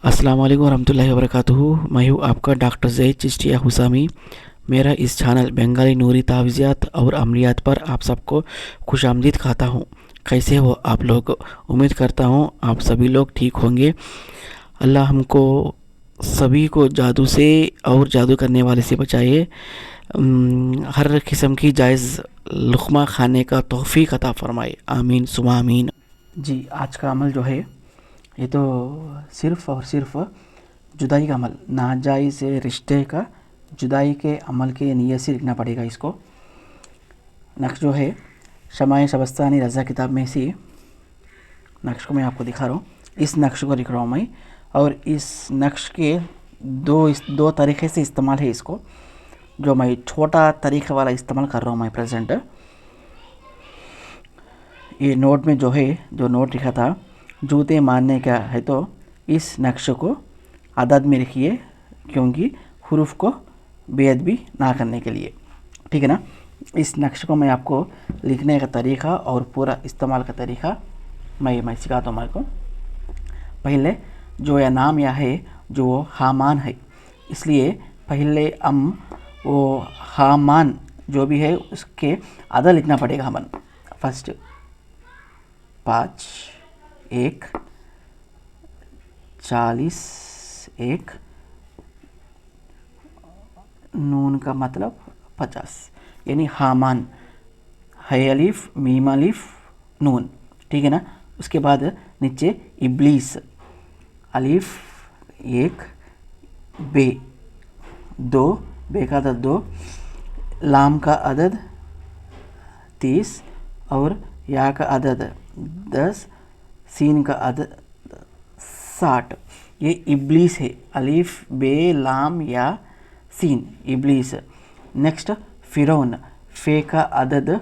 अस्सलाम वालेकुम वरहमतुल्लाहि वबरकातुहू। मैं हूँ आपका डॉक्टर ज़ैद चिश्तिया हुसामी। मेरा इस चैनल बंगाली नूरी तावीज़ात और अमलियात पर आप सबको खुशामदीद कहता हूँ। कैसे हो आप लोग? उम्मीद करता हूँ आप सभी लोग ठीक होंगे। अल्लाह हमको सभी को जादू से और जादू करने वाले से बचाए। हर किस्म की जायज़ लुक़मा खाने का तौफ़ीक अता फ़रमाए। आमीन सुमा आमीन। जी, आज का अमल जो है ये तो सिर्फ़ और सिर्फ़ जुदाई का अमल, नाजायज़ रिश्ते का जुदाई के अमल के नियत से लिखना पड़ेगा। इसको नक्श जो है शमाए शबस्तानी रज़ा किताब में से नक्श को मैं आपको दिखा रहा हूँ। इस नक्श को लिख रहा हूँ मैं, और इस नक्श के दो तरीक़े से इस्तेमाल है इसको। जो मैं छोटा तरीक़े वाला इस्तेमाल कर रहा हूँ मैं प्रेजेंट। ये नोट में जो है, जो नोट लिखा था जूते मारने का है, तो इस नक्श को आदत में लिखिए, क्योंकि हुरूफ को बेअदबी ना करने के लिए, ठीक है ना। इस नक्श को मैं आपको लिखने का तरीक़ा और पूरा इस्तेमाल का तरीक़ा मैं सिखाता हूँ। मेरे को पहले जो यह नाम या है जो वो हामान है, इसलिए पहले हम वो हामान जो भी है उसके आधा लिखना पड़ेगा। हमन फर्स्ट 5 1 40 1 नून का मतलब 50, यानी हामान है अलिफ मीम अलिफ नून, ठीक है ना। उसके बाद नीचे इब्लीस अलिफ 1 बे 2 बे का अदद 2, लाम का अदद 30 और या का अदद 10, सीन का अदद 60। ये इब्लीस है, अलिफ बे लाम या सीन, इब्लीस। नेक्स्ट फ़िरौन, फ़े का अदद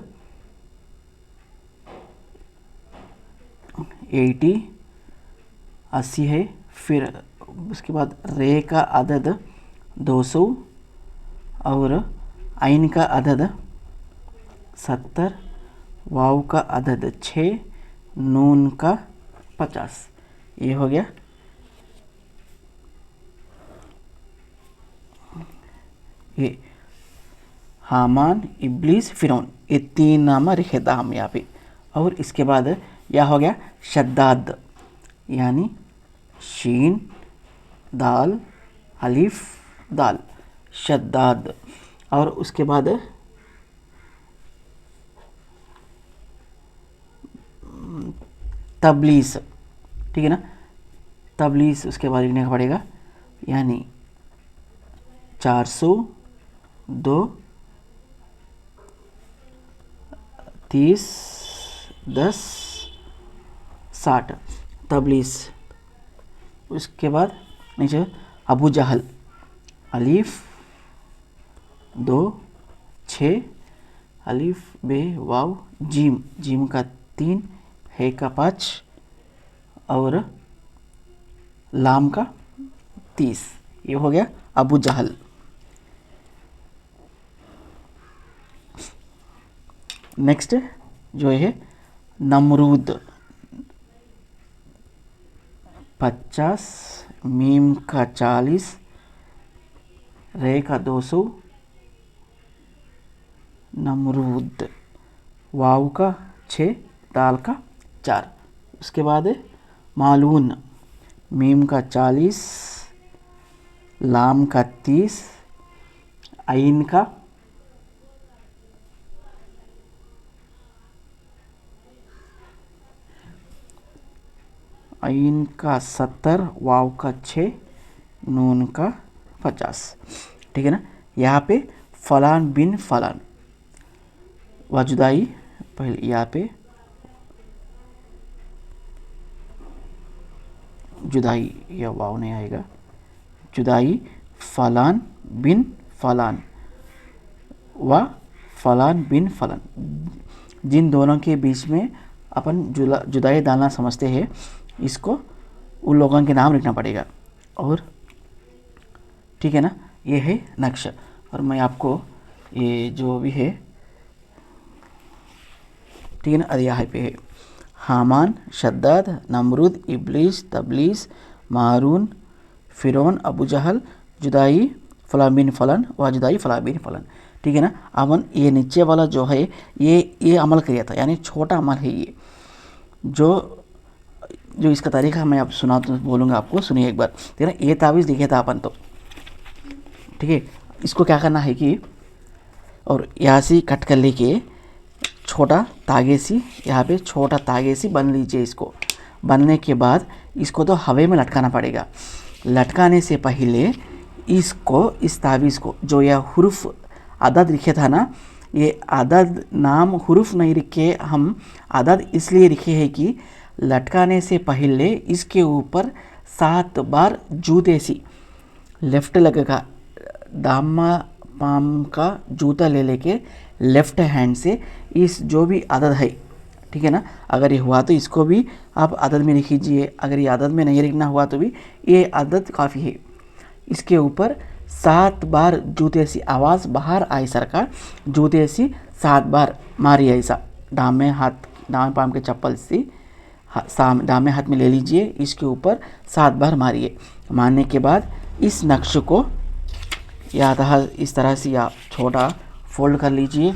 80 है। फिर उसके बाद रे का अदद 200 और आइन का अदद 70, वाव का अदद 6, नून का 50। ये हो गया। ये हामान इब्लीस फ़िरौन, ये 3 नाम लिखे था हम यहाँ पे। और इसके बाद यह हो गया शद्दाद, यानी शीन दाल अलिफ दाल, शद्दाद। और उसके बाद तबलीस, ठीक है ना। तबलीस उसके बाद लिखने का पड़ेगा, यानी 402 30 10 60 तबलीस। उसके बाद नीचे अबू जहल, अलिफ 2 6 अलिफ बे वाव जीम, जीम का 3 है का 5 और लाम का 30। ये हो गया अबू जहल। नेक्स्ट जो है नमरूद, 50 मीम का 40 रे का 200, नमरूद, वाव का 6 दाल का 4। उसके बाद मालून, मीम का 40 लाम का 30 आइन का 70, वाव का 6, नून का 50, ठीक है ना। यहाँ पे फलान बिन फलान व जुदाई, पहले यहाँ पे जुदाई, यह वाव नहीं आएगा, जुदाई फलान बिन फलान व फलान बिन फलान, जिन दोनों के बीच में अपन जुदाई डालना समझते हैं, इसको उन लोगों के नाम लिखना पड़ेगा। और ठीक है ना, ये है नक्श। और मैं आपको ये जो भी है, ठीक है ना, यहाँ पे है हामान, शद्दाद, नमरूद, इब्लीस, तबलीस, मारून, फ़िरौन, अबू जहल, जुदाई फलां बिन फलां व जुदाई फलां बिन फलां। ठीक है ना। अमन ये नीचे वाला जो है ये अमल किया था, यानी छोटा अमल है ये। जो जो इसका तरीका मैं अब सुना तो बोलूँगा आपको, सुनिए एक बार। ठीक है, ये तावीज़ लिखे था अपन तो। ठीक है, इसको क्या करना है कि और यहाँ से कट कर लेके छोटा तागे सी यहाँ पे छोटा तागे सी बन लीजिए। इसको बनने के बाद इसको तो हवे में लटकाना पड़ेगा। लटकाने से पहले इसको इस तावीज़ को जो यह हुर्फ अदद लिखे था ना, ये अदद नाम हुर्फ नहीं लिखे, हम अदद इसलिए लिखे हैं कि लटकाने से पहले इसके ऊपर 7 बार जूते सी लेफ्ट लगेगा। दामा पाम का जूता ले लेके लेफ्ट हैंड से इस जो भी अदद है, ठीक है ना, अगर ये हुआ तो इसको भी आप अदद में लिख लीजिए। अगर ये अदद में नहीं लिखना हुआ तो भी ये अदद काफ़ी है। इसके ऊपर 7 बार जूते सी आवाज़ बाहर आए सरकार, जूते सी 7 बार मारिए। ऐसा दामे पाम के चप्पल से दामे हाथ में ले लीजिए, इसके ऊपर 7 बार मारिए। मारने के बाद इस नक्श को या इस तरह से आप छोटा फोल्ड कर लीजिए।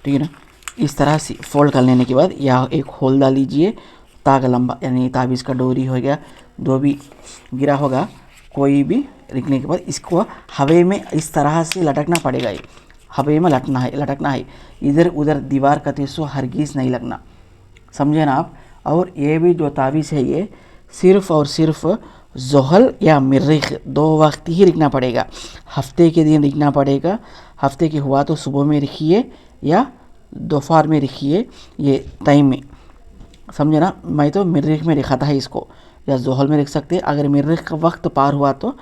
ठीक है ना, इस तरह से फोल्ड कर लेने के बाद यहाँ एक होल डाल लीजिए। तागा लंबा यानी ताबीज़ का डोरी हो गया, जो भी गिरा होगा कोई भी लिखने के बाद इसको हवे में इस तरह से लटकना पड़ेगा। ये हवे में लटकना है। इधर उधर दीवार का तेसो हरगिज़ नहीं लगना, समझे ना आप। और ये भी जो ताबीज़ है ये सिर्फ़ और सिर्फ ज़ोहल या मरीख 2 वक्त ही लिखना पड़ेगा। हफ्ते के दिन लिखना पड़ेगा। हफ्ते के हुआ तो सुबह में लिखिए या दोपहर में लिखिए, ये टाइम में, समझे ना। मैं तो मरीख में लिखा था इसको, या ज़ोहल में लिख सकते हैं। अगर मरीख का वक्त पार हुआ तो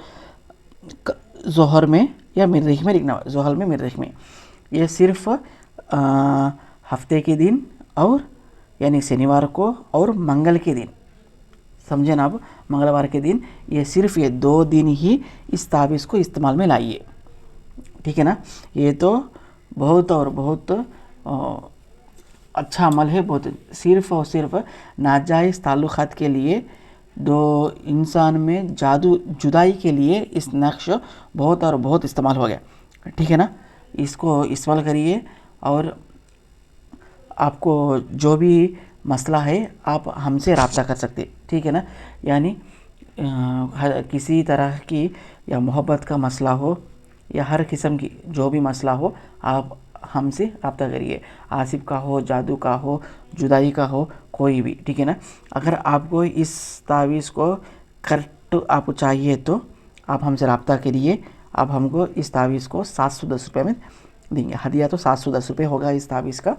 ज़ोहर में या मरीख में लिखना, ज़ोहल में मरीख में। ये सिर्फ हफ्ते के दिन और यानी शनिवार को और मंगल के दिन, समझे ना आप, मंगलवार के दिन। ये सिर्फ ये 2 दिन ही इस ताबीज़ को इस्तेमाल में लाइए। ठीक है ना। ये तो बहुत और बहुत अच्छा अमल है। बहुत सिर्फ़ और सिर्फ नाजायज़ ताल्लुक़ात के लिए, 2 इंसान में जुदाई के लिए इस नक्श बहुत और बहुत इस्तेमाल हो गया। ठीक है ना। इसको इस्तेमाल करिए और आपको जो भी मसला है आप हमसे रब्ता कर सकते। ठीक है ना। यानी किसी तरह की या मोहब्बत का मसला हो या हर किस्म की जो भी मसला हो, आप हमसे रब्ता करिए। आसिफ का हो, जादू का हो, जुदाई का हो, कोई भी। ठीक है ना। अगर आपको इस तावीज़ को करेक्ट आपको चाहिए तो आप हमसे रब्ता करिए। आप हमको इस तावीज़ को 710 रुपये में देंगे। हदिया तो 710 रुपये होगा इस तावीज़ का,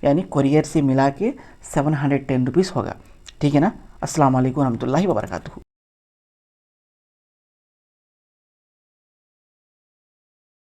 यानी कुरियर से मिला के 710 रुपीज़ होगा। ठीक है ना। अस्सलाम वालेकुम रहमतुल्लाहि व बरकातुहू।